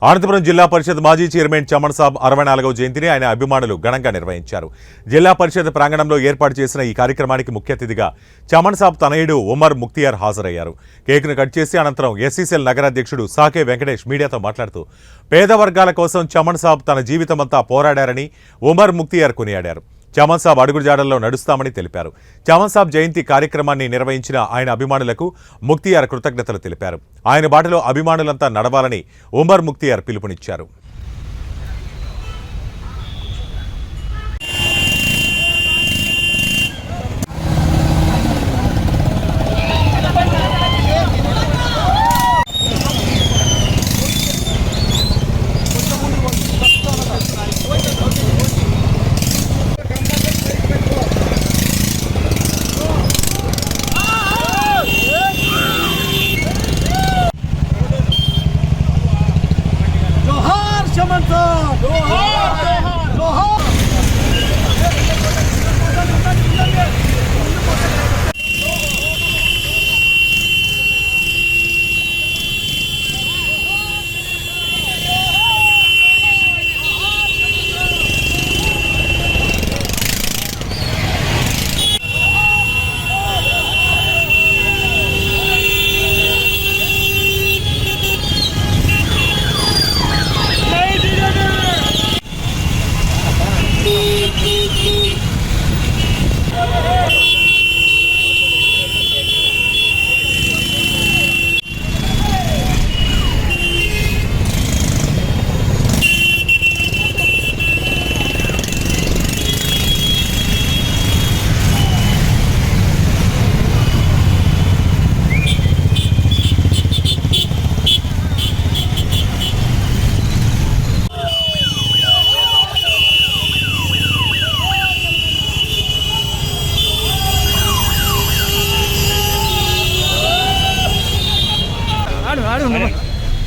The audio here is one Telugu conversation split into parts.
అనంతపురం జిల్లా పరిషత్ మాజీ చైర్మన్ చమన్ సాబ్ 64వ జయంతిని ఆయన అభిమానులు ఘనంగా నిర్వహించారు. జిల్లా పరిషత్ ప్రాంగణంలో ఏర్పాటు చేసిన ఈ కార్యక్రమానికి ముఖ్య అతిథిగా చమన్ సాబ్ తనయుడు ఉమర్ ముక్తియార్ హాజరయ్యారు. కేక్ను కట్ చేసి అనంతరం ఎస్సీసీఎల్ నగరాధ్యక్షుడు సాకే వెంకటేష్ మీడియాతో మాట్లాడుతూ పేద వర్గాల కోసం చమన్ సాబ్ తన జీవితమంతా పోరాడారని ఉమర్ ముక్తియార్ కొనియాడారు. చమన్ సాబ్ అడుగుజాడల్లో నడుస్తామని తెలిపారు. చమన్ సాబ్ జయంతి కార్యక్రమాన్ని నిర్వహించిన ఆయన అభిమానులకు ముక్తియార్ కృతజ్ఞతలు తెలిపారు. ఆయన బాటలో అభిమానులంతా నడవాలని ఉమర్ ముక్తియార్ పిలుపునిచ్చారు.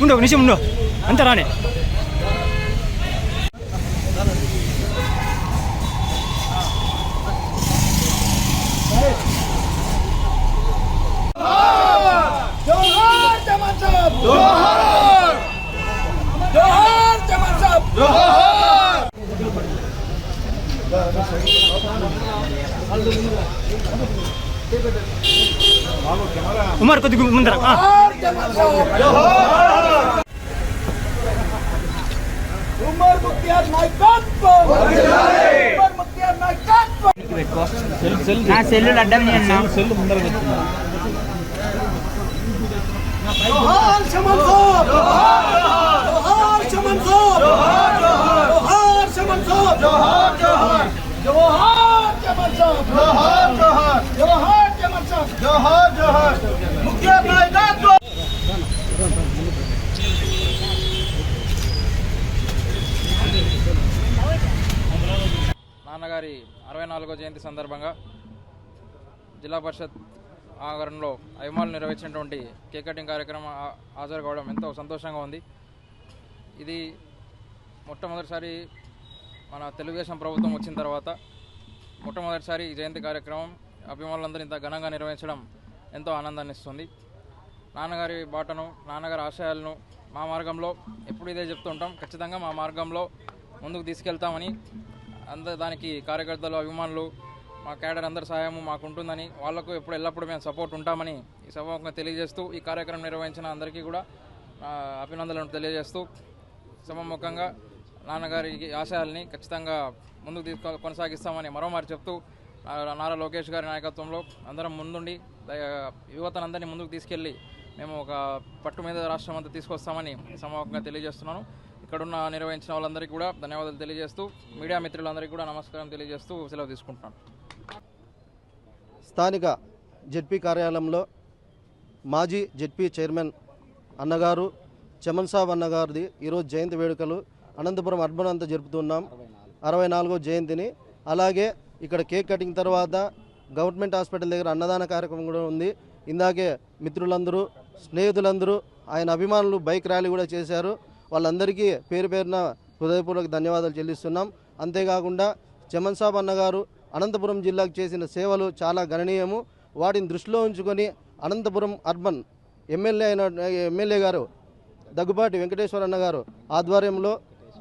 ఉండు నిమిషం ఉండు అంత రానే ఉమర్ కొద్దిగా ముందర ఉమర్ ముక్తియార్ నాయకత్వం ఉమర్ ముక్తియార్ నాయకత్వం నా సెల్లు అడ్డం సెల్లు ముందర పెట్టున్నా జోహార్ చమన్ సాబ్ జోహార్ చమన్ సాబ్ జోహార్ చమన్ సాబ్ జోహార్ జోహార్ జోహార్ చమన్ సాబ్ జోహార్ జోహార్ జోహార్ చమన్ సాబ్ జోహార్ జోహార్ ముక్తియార్ నాయకత్వం. నాన్నగారి 64వ జయంతి సందర్భంగా జిల్లా పరిషత్ ఆవరణలో అభిమానులు నిర్వహించినటువంటి కేక్ కటింగ్ కార్యక్రమం హాజరు కావడం ఎంతో సంతోషంగా ఉంది. ఇది మొట్టమొదటిసారి మన తెలుగుదేశం ప్రభుత్వం వచ్చిన తర్వాత మొట్టమొదటిసారి ఈ జయంతి కార్యక్రమం అభిమానులందరూ ఇంత ఘనంగా నిర్వహించడం ఎంతో ఆనందాన్ని ఇస్తుంది. నాన్నగారి బాటను, నాన్నగారి ఆశయాలను మా మార్గంలో ఎప్పుడు ఇదే చెప్తుంటాం, ఖచ్చితంగా మా మార్గంలో ముందుకు తీసుకెళ్తామని దానికి కార్యకర్తలు, అభిమానులు, మా క్యాడర్ అందరి సహాయము మాకు ఉంటుందని, వాళ్లకు ఎల్లప్పుడూ మేము సపోర్ట్ ఉంటామని ఈ సభగా తెలియజేస్తూ ఈ కార్యక్రమం నిర్వహించిన అందరికీ కూడా అభినందనలు తెలియజేస్తూ సభముఖంగా నాన్నగారి ఆశయాల్ని ఖచ్చితంగా ముందుకు కొనసాగిస్తామని మరోమారి చెప్తూ నారా లోకేష్ గారి నాయకత్వంలో అందరం ముందుండి యువతనందరినీ ముందుకు తీసుకెళ్ళి మేము ఒక పట్టు మీద రాష్ట్రం అంతా తీసుకొస్తామని సభముఖంగా తెలియజేస్తున్నాను. ఇక్కడున్న నిర్వహించిన వాళ్ళందరికీ కూడా ధన్యవాదాలు తెలియజేస్తూ మీడియా మిత్రులందరికీ కూడా నమస్కారం తెలియజేస్తూ సెలవు తీసుకుంటున్నాను. స్థానిక జెడ్పీ కార్యాలయంలో మాజీ జెడ్పీ చైర్మన్ అన్నగారు చమన్ సాబ్ అన్నగారిది ఈరోజు జయంతి వేడుకలు అనంతపురం అర్బన్ అంతా జరుపుతున్నాం. 64వ జయంతిని. అలాగే ఇక్కడ కేక్ కటింగ్ తర్వాత గవర్నమెంట్ హాస్పిటల్ దగ్గర అన్నదాన కార్యక్రమం కూడా ఉంది. ఇందాకే మిత్రులందరూ, స్నేహితులందరూ, ఆయన అభిమానులు బైక్ ర్యాలీ కూడా చేశారు. వాళ్ళందరికీ పేరు పేరున హృదయపూర్వక ధన్యవాదాలు చెల్లిస్తున్నాం. అంతేకాకుండా చమన్ సాబ్ అన్నగారు అనంతపురం జిల్లాకు చేసిన సేవలు చాలా గణనీయము. వాటిని దృష్టిలో ఉంచుకొని అనంతపురం అర్బన్ ఎమ్మెల్యే గారు దగ్గుబాటి వెంకటేశ్వర అన్న గారు ఆధ్వర్యంలో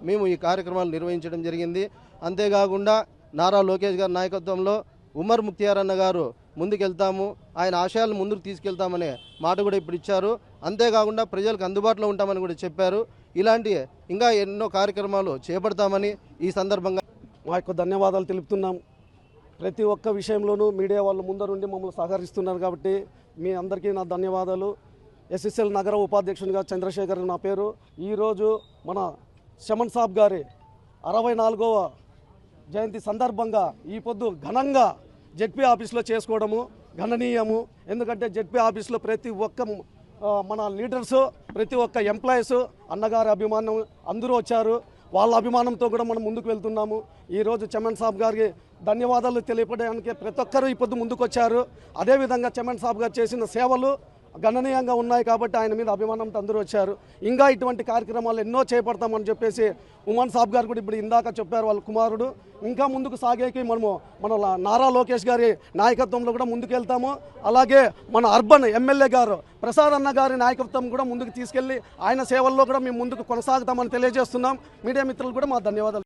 మేము ఈ కార్యక్రమాలు నిర్వహించడం జరిగింది. అంతేకాకుండా నారా లోకేష్ గారి నాయకత్వంలో ఉమర్ ముక్తియార్ అన్న గారు ముందుకెళ్తాము, ఆయన ఆశయాలను ముందుకు తీసుకెళ్తామనే మాట కూడా ఇప్పుడు ఇచ్చారు. అంతేకాకుండా ప్రజలకు అందుబాటులో ఉంటామని కూడా చెప్పారు. ఇలాంటి ఇంకా ఎన్నో కార్యక్రమాలు చేపడతామని ఈ సందర్భంగా మా యొక్క ధన్యవాదాలు తెలుపుతున్నాం. ప్రతి ఒక్క విషయంలోనూ మీడియా వాళ్ళు ముందరుండి మమ్మల్ని సహకరిస్తున్నారు కాబట్టి మీ అందరికీ నా ధన్యవాదాలు. ఎస్ఎస్ఎల్ నగర ఉపాధ్యక్షునిగా చంద్రశేఖర్ నా పేరు. ఈరోజు మన చమన్ సాబ్ గారి 64వ జయంతి సందర్భంగా ఈ పొద్దు ఘనంగా జెడ్పీ ఆఫీస్లో చేసుకోవడము గణనీయము. ఎందుకంటే జెడ్పీ ఆఫీస్లో ప్రతి ఒక్క మన లీడర్సు, ప్రతి ఒక్క ఎంప్లాయీస్, అన్నగారి అభిమానం అందరూ వచ్చారు. వాళ్ళ అభిమానంతో కూడా మనం ముందుకు వెళ్తున్నాము. ఈరోజు చమన్ సాబ్ గారికి ధన్యవాదాలు తెలియపడడానికి ప్రతి ఒక్కరూ ఈ పొద్దు ముందుకు వచ్చారు. అదేవిధంగా చమన్ సాబ్ గారు చేసిన సేవలు గణనీయంగా ఉన్నాయి కాబట్టి ఆయన మీద అభిమానంతో అందరూ వచ్చారు. ఇంకా ఇటువంటి కార్యక్రమాలు ఎన్నో చేపడతామని చెప్పేసి ఉమన్ సాబ్ గారు కూడా ఇప్పుడు ఇందాక చెప్పారు, వాళ్ళ కుమారుడు. ఇంకా ముందుకు సాగేకి మన నారా లోకేష్ గారి నాయకత్వంలో కూడా ముందుకు వెళ్తాము. అలాగే మన అర్బన్ ఎమ్మెల్యే గారు ప్రసాద్ అన్న గారి నాయకత్వం కూడా ముందుకు తీసుకెళ్ళి ఆయన సేవల్లో కూడా మేము ముందుకు కొనసాగుతామని తెలియజేస్తున్నాం. మీడియా మిత్రులు కూడా మా ధన్యవాదాలు.